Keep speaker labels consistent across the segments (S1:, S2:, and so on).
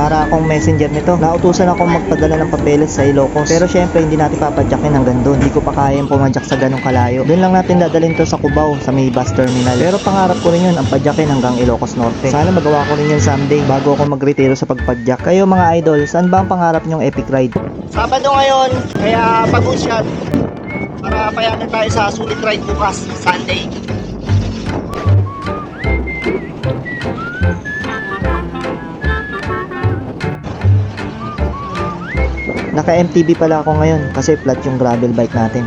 S1: Para akong messenger nito. Nautusan akong magpadala ng papeles sa Ilocos. Pero syempre hindi natin papadyakin hanggang doon. Hindi ko pa kayang pumadyak sa ganong kalayo. Doon lang natin dadalhin to sa Cubao, sa may bus terminal. Pero pangarap ko rin yun, ang padyakin hanggang Ilocos Norte. Sana magawa ko rin yun someday bago ako magretiro sa pagpadyak. Kayo mga idol, saan ba ang pangarap nyong epic ride?
S2: Sabado ngayon, kaya pag-uus yan. Para payanan tayo sa sulit ride bukas, Sunday.
S1: Naka MTB pala ako ngayon kasi flat yung gravel bike natin.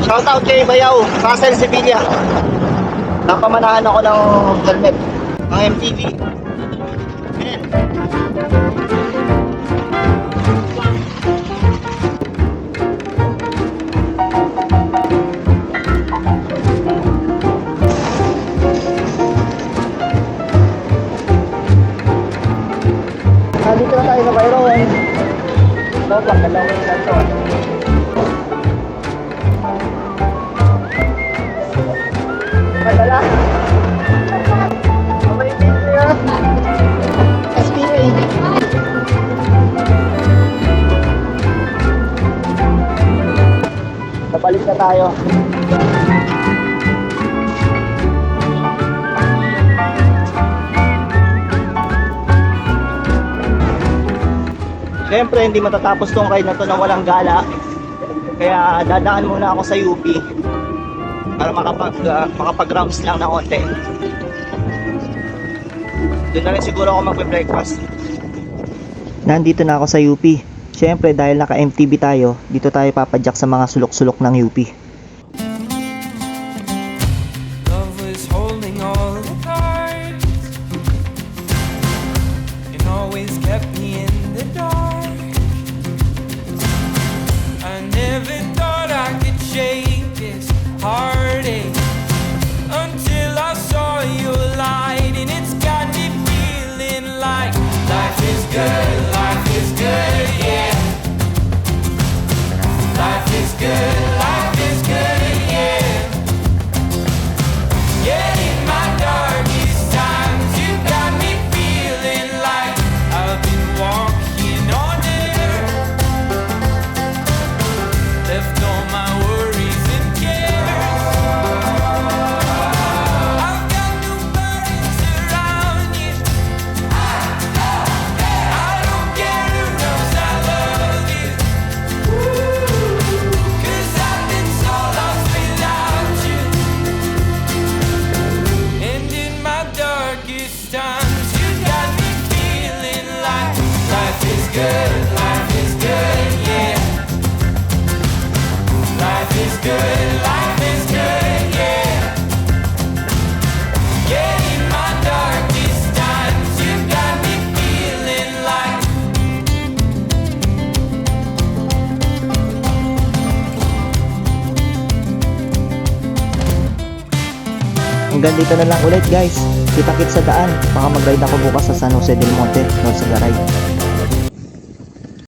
S2: Shoutout kay Bayaw, Russell Sevilla. Napamanahan ako ng helmet, ng MTV. Ayan. Dito na tayo sa Byron. Ito, pagkalawin na ito. Madala. May video. SPA. Babalik na tayo. Siyempre, hindi matatapos tong ride na to na walang gala. Kaya dadaan muna ako sa UP para makapag-rounds lang na konti. Doon na rin siguro ako magbe-breakfast.
S1: Nandito na ako sa UP. Siyempre dahil naka MTB tayo, dito tayo papadyak sa mga sulok-sulok ng UP.
S3: Love was holding all the cards and always kept me in the dark. I never thought I could shake this heartache until I saw your light, and it's got me feeling like life is good, yeah. Life is good, yeah. Yeah, in my darkest times, you got me feeling like I've been walking on air. Left all my worries and cares. I've got no burdens around you. I don't care who knows I love you. 'Cause I've been so lost without you. And in my darkest times, you got me feeling like life is good, yeah. Life is good, yeah. Yeah, in my darkest times, you got me feeling like
S1: Hanggang dito na lang ulit guys. Kita-kits sa daan. Baka mag-ride ako bukas sa San Jose del Monte, North Sagaray.